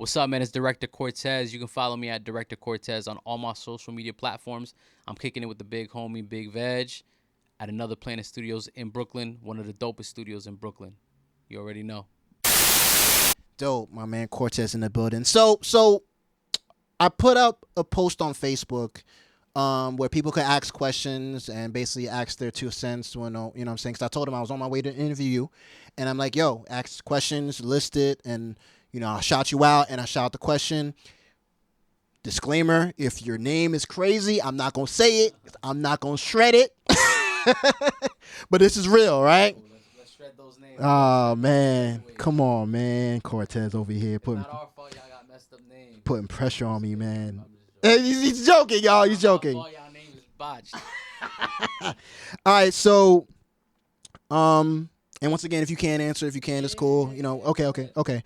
What's up, man? It's Director Cortez. You can follow me at Director Cortez on all my social media platforms. I'm kicking it with the big homie, Big Vegg, at Another Planet Studios in Brooklyn, one of the dopest studios in Brooklyn. You already know. Dope, my man Cortez in the building. So I put up a post on Facebook where people could ask questions and basically ask their 2 cents. You know what I'm saying? Because I told them I was on my way to interview you, and I'm like, yo, ask questions, list it, and I'll shout you out, and I shout the question. Disclaimer, if your name is crazy, I'm not going to say it. I'm not going to shred it. But this is real, right? Let's shred those names. Oh, man. Come on, man. Cortez over here putting, Not our fault, y'all got messed up names. putting pressure on me, man. Hey, he's joking, y'all. He's joking. All y'all names is botched. All right, so, and once again, if you can't answer, if you can, it's cool. Okay.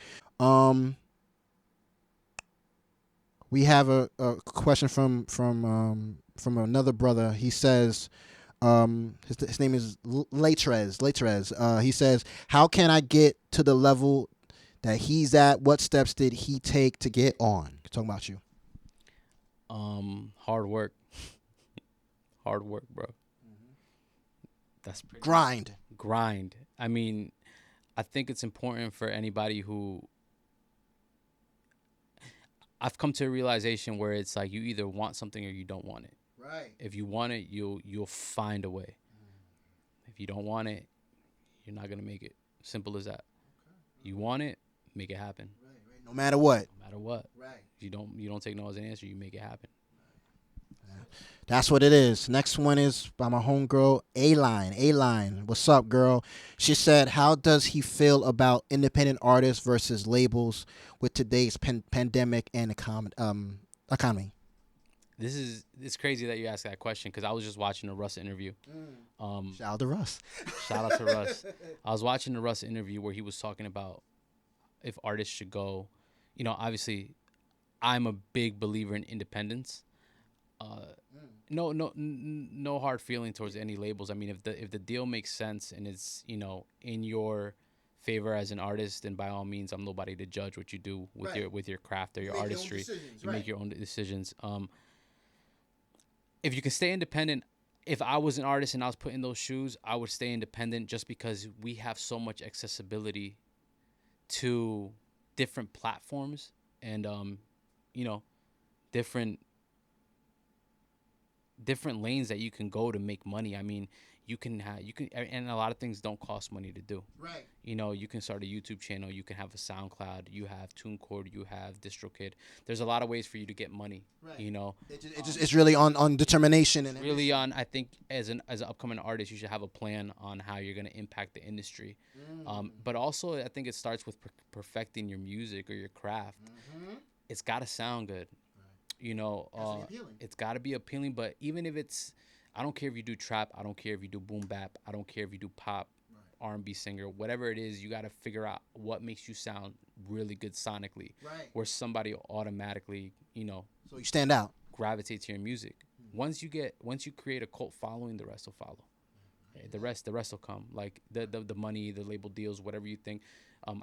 We have a question from another brother. He says, his name is Latrez. He says, how can I get to the level that he's at? What steps did he take to get on? Talking about you. Hard work. Hard work, bro. That's pretty grind. I mean, I think it's important for anybody who, I've come to a realization where it's like you either want something or you don't want it. Right. If you want it, you'll find a way. If you don't want it, you're not gonna make it. Simple as that. Okay. You want it, make it happen. Right. No matter what. No matter what. Right. You don't take no as an answer. You make it happen. That's what it is. Next one is by my homegirl, A-Line. A-Line, what's up, girl? She said, how does he feel about independent artists versus labels with today's pandemic and economy? It's crazy that you asked that question because I was just watching a Russ interview. Shout out to Russ. Shout out to Russ. I was watching the Russ interview where he was talking about if artists should go. Obviously, I'm a big believer in independence. No hard feeling towards any labels. I mean, if the deal makes sense and it's in your favor as an artist, then by all means, I'm nobody to judge what you do with your craft or your artistry. You make your own decisions. If you can stay independent, if I was an artist and I was put in those shoes, I would stay independent just because we have so much accessibility to different platforms and different lanes that you can go to make money. I mean, and a lot of things don't cost money to do. Right. You can start a YouTube channel, you can have a SoundCloud, you have TuneCore, you have DistroKid. There's a lot of ways for you to get money. Right. It's really on determination and really on. I think as an upcoming artist, you should have a plan on how you're going to impact the industry. But also, I think it starts with perfecting your music or your craft. It's got to sound good. It's got to be appealing. But even if I don't care if you do trap, I don't care if you do boom bap, I don't care if you do pop, R&B singer, whatever it is, you got to figure out what makes you sound really good sonically, where somebody automatically, so you stand out, gravitate to your music. Once you create a cult following, the rest will follow. The rest will come. Like the money, the label deals, whatever you think.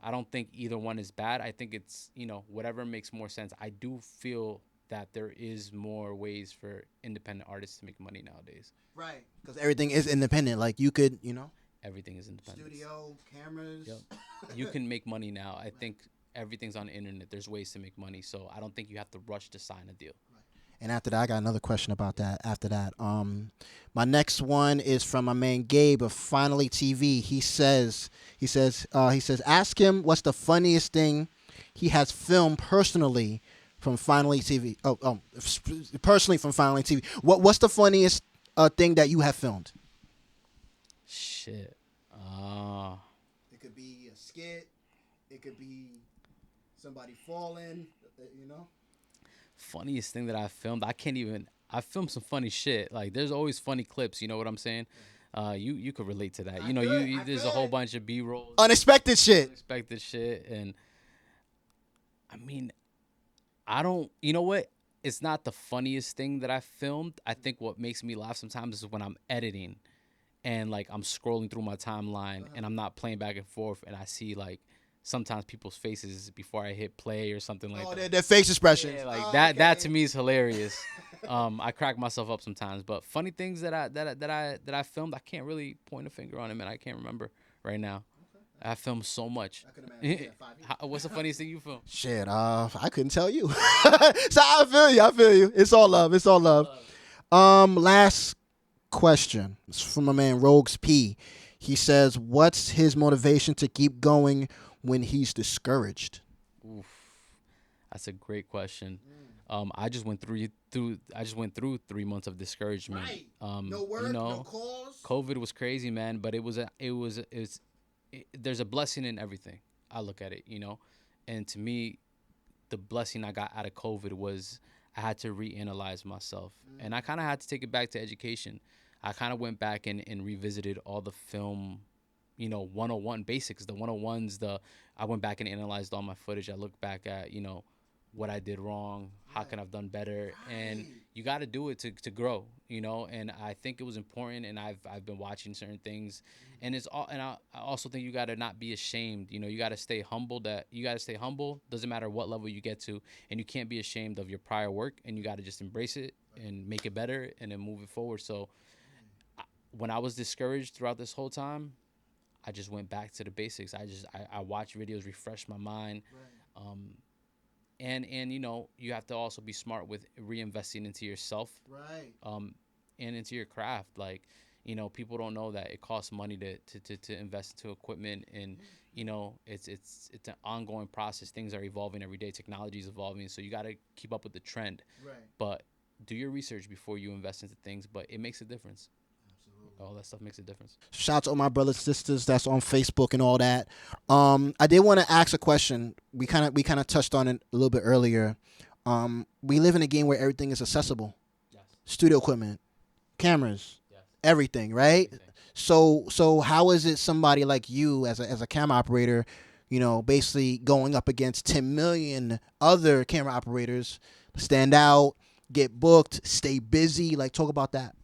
I don't think either one is bad. I think it's whatever makes more sense. I do feel that there is more ways for independent artists to make money nowadays. Right. Because everything is independent. Like you could, Everything is independence. Studio, cameras. Yep. You can make money now. I think everything's on the internet. There's ways to make money. So I don't think you have to rush to sign a deal. And after that, I got another question about that. After that, my next one is from my man Gabe of Finally TV. He says, ask him what's the funniest thing he has filmed personally from Finally TV. Personally from Finally TV. What's the funniest thing that you have filmed? Shit. It could be a skit. It could be somebody falling. You know. Funniest thing that I filmed. I filmed some funny shit. Like there's always funny clips. You know what I'm saying? You could relate to that. There's a whole bunch of B-rolls, Unexpected shit. and I mean, I don't. You know what? It's not the funniest thing that I filmed. I think what makes me laugh sometimes is when I'm editing, and like I'm scrolling through my timeline, and I'm not playing back and forth, and I see like sometimes people's faces before I hit play or something like that. Their face expressions. Yeah, like that. Okay. That to me is hilarious. I crack myself up sometimes. But funny things that I filmed, I can't really point a finger on them, and I can't remember right now. I filmed so much. I could imagine. What's the funniest thing you filmed? Shit, I couldn't tell you. So I feel you. It's all love. Last question. It's from my man Rogues P. He says, what's his motivation to keep going when he's discouraged? Oof, that's a great question. I just went through 3 months of discouragement. Right. No work, no calls. COVID was crazy, man, but there's a blessing in everything. I look at it, and to me, the blessing I got out of COVID was I had to reanalyze myself, and I kind of had to take it back to education. I kind of went back and revisited all the film, 101 basics, the 101s. I went back and analyzed all my footage. I looked back at, what I did wrong, how can I've done better, and you got to do it to grow, And I think it was important, and I've been watching certain things, and I also think you got to not be ashamed. You got to stay humble. Doesn't matter what level you get to, and you can't be ashamed of your prior work, and you got to just embrace it and make it better, and then move it forward. So when I was discouraged throughout this whole time, I just went back to the basics. I watched videos, refresh my mind. And you have to also be smart with reinvesting into yourself, right? And into your craft. Like, people don't know that it costs money to invest into equipment, and it's an ongoing process. Things are evolving every day. Technology is evolving, so you got to keep up with the trend. Right. But do your research before you invest into things. But it makes a difference. All that stuff makes a difference. Shout out to all my brothers and sisters that's on Facebook and all that. I did want to ask a question. We kind of touched on it a little bit earlier. We live in a game where everything is accessible. Yes. Studio equipment, cameras, yes. Everything, right? Everything. So how is it somebody like you as a camera operator, basically going up against 10 million other camera operators, stand out, get booked, stay busy? Like, talk about that.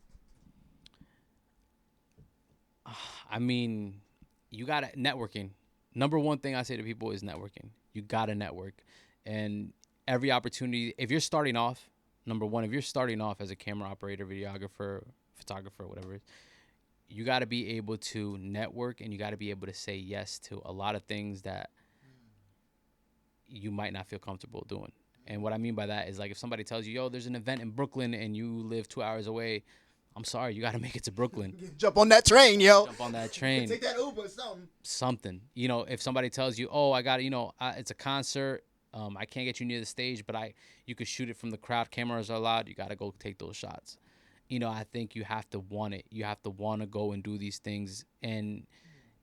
I mean, you got to networking. Number one thing I say to people is networking. You got to network. And every opportunity, if you're starting off, if you're starting off as a camera operator, videographer, photographer, whatever it is, you got to be able to network, and you got to be able to say yes to a lot of things that you might not feel comfortable doing. And what I mean by that is, like, if somebody tells you, yo, there's an event in Brooklyn and you live 2 hours away, I'm sorry, you got to make it to Brooklyn. Jump on that train, yo. Jump on that train. Take that Uber, something. If somebody tells you, oh, I got, it's a concert, I can't get you near the stage, but you could shoot it from the crowd. Cameras are allowed. You got to go take those shots. I think you have to want it. You have to want to go and do these things, and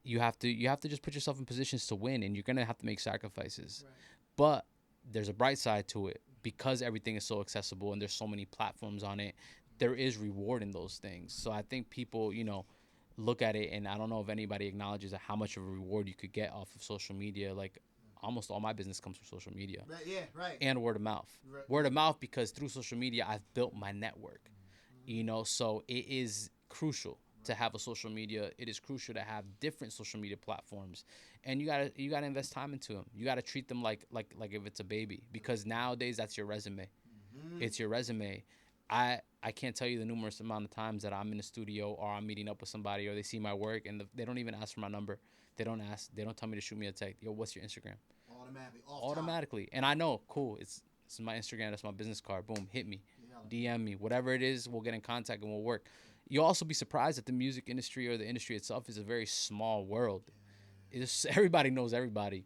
you have to just put yourself in positions to win, and you're gonna have to make sacrifices. Right. But there's a bright side to it, because everything is so accessible and there's so many platforms on it. There is reward in those things. So I think people, look at it, and I don't know if anybody acknowledges how much of a reward you could get off of social media. Like, almost all my business comes from social media. Right, yeah, right. And word of mouth. Right. Word of mouth, because through social media, I've built my network. So it is crucial to have a social media. It is crucial to have different social media platforms, and you gotta invest time into them. You gotta treat them like if it's a baby, because nowadays that's your resume. It's your resume. I can't tell you the numerous amount of times that I'm in the studio or I'm meeting up with somebody or they see my work and they don't even ask for my number. They don't ask. They don't tell me to shoot me a text. Yo, what's your Instagram? Automatically. And I know, cool. It's my Instagram. That's my business card. Boom, hit me, DM me, whatever it is. We'll get in contact and we'll work. You'll also be surprised that the music industry or the industry itself is a very small world. Everybody knows everybody.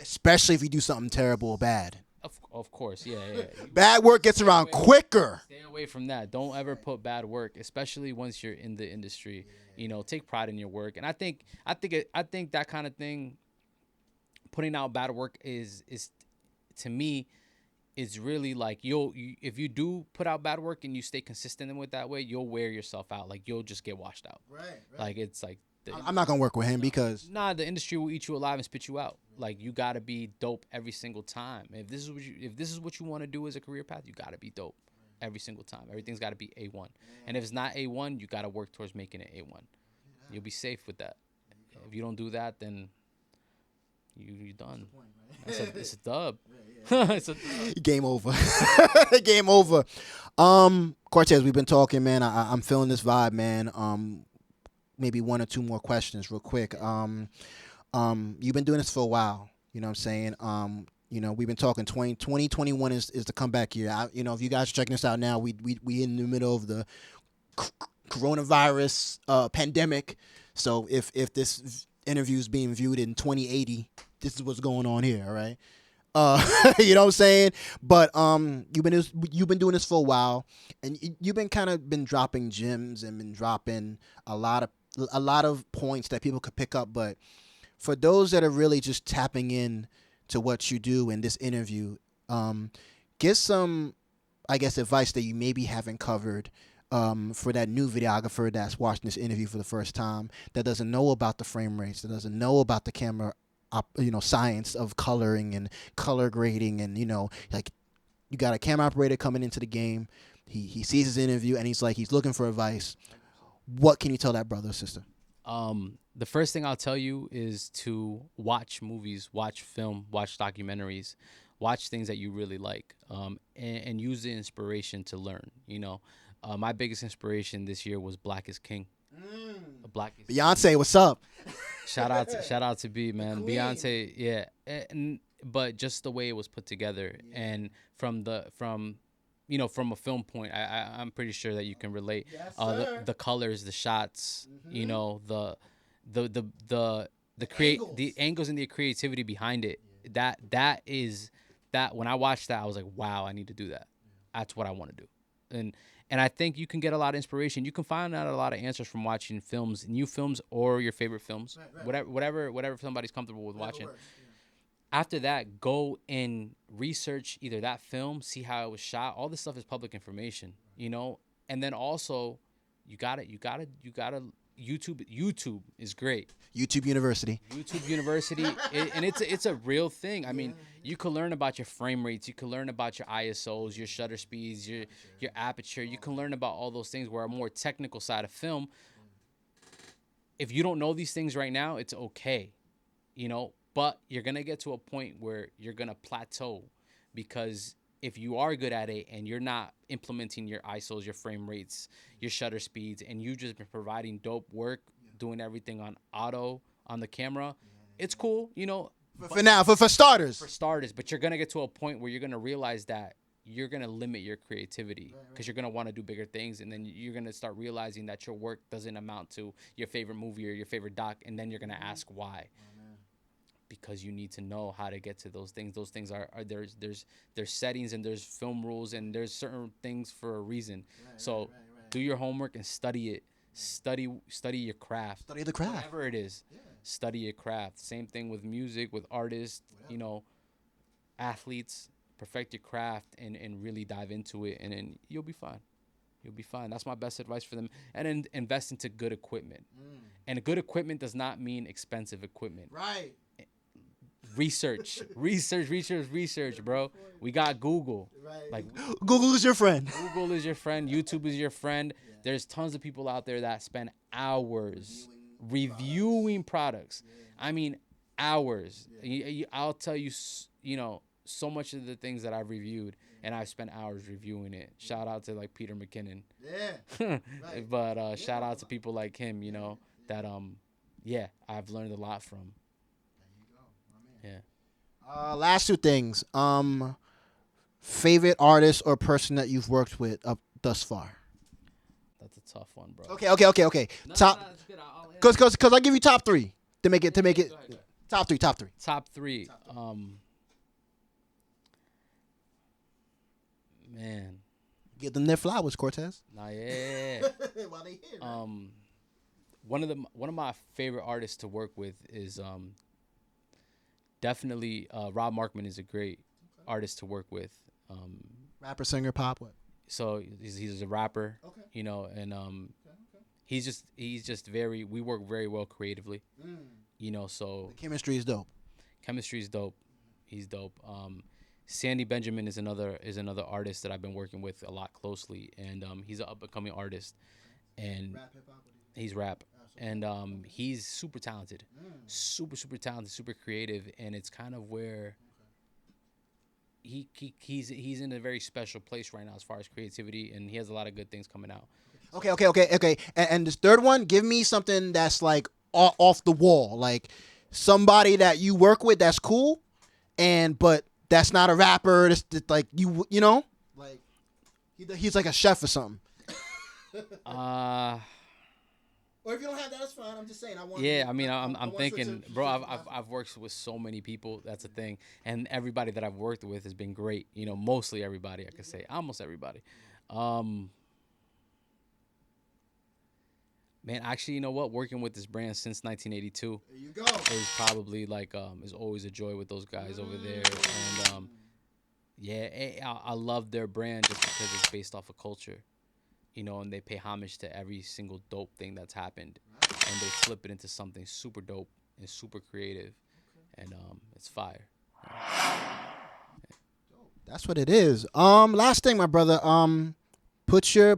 Especially if you do something terrible or bad. Of course, yeah. Bad work gets around quicker. Stay away from that. Don't ever put bad work, especially once you're in the industry. You know, take pride in your work. And I think that kind of thing, putting out bad work is to me, is really like if you do put out bad work and you stay consistent with that way, you'll wear yourself out. Like you'll just get washed out. Right. Like it's like I'm not gonna work with him because the industry will eat you alive and spit you out. Like you gotta be dope every single time. If this is what you want to do as a career path, you gotta be dope every single time. Everything's gotta be A1. And if it's not A1, you gotta work towards making it A1. You'll be safe with that. If you don't do that, then you're done. It's a dub. It's a dub. Game over. Game over. Cortez, we've been talking, man. I'm feeling this vibe, man. Maybe one or two more questions real quick. You've been doing this for a while. You know what I'm saying? We've been talking 2021 is the comeback year. If you guys are checking this out now, we in the middle of the coronavirus pandemic. So if this interview is being viewed in 2080, this is what's going on here, all right? You know what I'm saying? But you've been doing this for a while, and you've been been dropping gems and been dropping a lot of points that people could pick up. But for those that are really just tapping in to what you do in this interview, get some, I guess, advice that you maybe haven't covered for that new videographer that's watching this interview for the first time, that doesn't know about the frame rates, that doesn't know about the camera science of coloring and color grading, and like you got a camera operator coming into the game. He sees his interview and he's looking for advice. What can you tell that brother or sister? The first thing I'll tell you is to watch movies, watch film, watch documentaries, watch things that you really like, and use the inspiration to learn. My biggest inspiration this year was Black is King. Beyonce, what's up? Shout out to B, man. Beyonce, yeah. But just the way it was put together, and from a film point, I'm pretty sure that you can relate. Yes, the colors, the shots, the angles and the creativity behind it. That when I watched that, I was like, wow, I need to do that. That's what I want to do. And I think you can get a lot of inspiration. You can find out a lot of answers from watching films, new films, or your favorite films, right. Whatever somebody's comfortable with watching. Works, yeah. After that, go and research either that film, see how it was shot. All this stuff is public information, And then also, you gotta YouTube is great. YouTube University, and it's a real thing. I mean, you can learn about your frame rates, you can learn about your ISOs, your shutter speeds, your aperture. You can learn about all those things where a more technical side of film. If you don't know these things right now, it's okay, but you're gonna get to a point where you're gonna plateau, because if you are good at it and you're not implementing your ISOs, your frame rates, your shutter speeds, and you just been providing dope work, doing everything on auto on the camera, it's cool, For starters. But you're going to get to a point where you're going to realize that you're going to limit your creativity, because you're going to want to do bigger things, and then you're going to start realizing that your work doesn't amount to your favorite movie or your favorite doc, and then you're going to ask why. Because you need to know how to get to those things. Those things are there's settings, and there's film rules, and there's certain things for a reason. So do your homework and study it. Study your craft. Study the craft. Whatever it is. Yeah. Study your craft. Same thing with music, with artists, athletes. Perfect your craft and really dive into it, and then you'll be fine. You'll be fine. That's my best advice for them. And then invest into good equipment. And good equipment does not mean expensive equipment. Right. Research, bro. We got Google. Right. Google is your friend. Google is your friend. YouTube is your friend. Yeah. There's tons of people out there that spend hours reviewing products. Yeah. I mean, hours. Yeah. I'll tell you, so much of the things that I've reviewed, and I've spent hours reviewing it. Shout out to like Peter McKinnon. Yeah. Right. But shout out to people like him, you know, that yeah, I've learned a lot from. There you go, my man. Yeah. Last two things. Favorite artist or person that you've worked with up thus far? That's a tough one, bro. Okay. No, Top, no, it's good. I'll cause I give you top three to make it Go ahead. top three. Top three. Man. Give them their flowers, Cortez. Nah, yeah. While they here. Right? One of my favorite artists to work with is definitely Rob Markman is a great artist to work with. Rapper, singer, pop, what? So he's a rapper, Okay. you know, and he's just very, we work very well creatively, you know. So The chemistry is dope. chemistry is dope. He's dope. Sandy Benjamin is another artist that I've been working with a lot closely, and he's an up and coming artist, and Rap, hip hop. he's rap, Absolutely. and he's super talented, super talented, super creative, and it's kind of where he's in a very special place right now as far as creativity, and he has a lot of good things coming out. Okay. And this third one, give me something that's like off the wall, like somebody that you work with that's cool, but that's not a rapper. That's like you know, like he's like a chef or something. Or if you don't have that, that's fine. I'm just saying. Yeah, I mean, I'm thinking, bro. I've worked with so many people. That's the thing, and everybody that I've worked with has been great. You know, mostly everybody. I could say almost everybody. Man, actually, you know what? Working with this brand since 1982 There you go. is probably like is always a joy with those guys over there, and yeah, I love their brand just because it's based off of culture. You know, and they pay homage to every single dope thing that's happened, and they flip it into something super dope and super creative, and it's fire. That's what it is. Last thing, my brother. Put your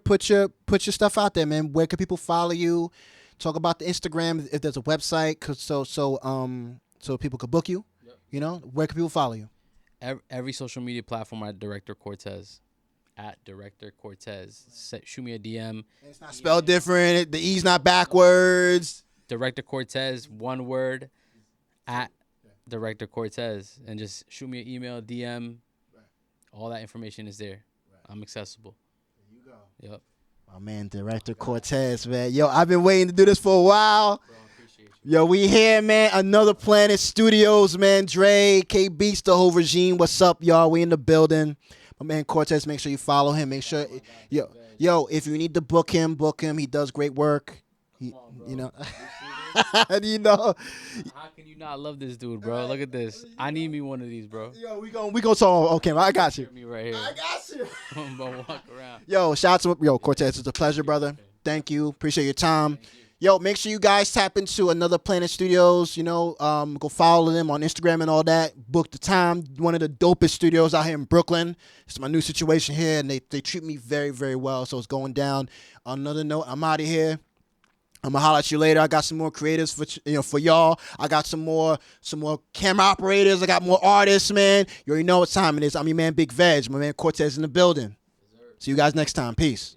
stuff out there, man. Where can people follow you? Talk about the Instagram if there's a website, so people could book you. Yep. You know, where can people follow you? Every social media platform at Director Cortez. At Director Cortez. Shoot me a DM. And it's not spelled different. The E's not backwards. Director Cortez, one word, at Director Cortez. And just shoot me an email, DM. All that information is there. I'm accessible. There you go. Yep. My man, Director Cortez, man. Yo, I've been waiting to do this for a while. Bro, I appreciate you. Yo, we here, man. Another Planet Studios, man. Dre, K Beats, the whole regime. What's up, y'all? We in the building. My man Cortez, make sure you follow him. Make sure, yo, if you need to book him. He does great work. You know, you know. How can you not love this dude, bro? Look at this. I need me one of these, bro. Yo, we gonna talk. Okay, I got you. Me right here. I got you. I'm gonna walk around. Yo, shout out to Cortez. It's a pleasure, brother. Thank you. Appreciate your time. Yo, make sure you guys tap into Another Planet Studios. You know, go follow them on Instagram and all that. Book the time. One of the dopest studios out here in Brooklyn. It's my new situation here, and they treat me very, very well. So it's going down. On another note, I'm out of here. I'm gonna holler at you later. I got some more creatives for y'all. I got some more camera operators. I got more artists, man. You already know what time it is. I'm your man, Big Vegg. My man Cortez in the building. See you guys next time. Peace.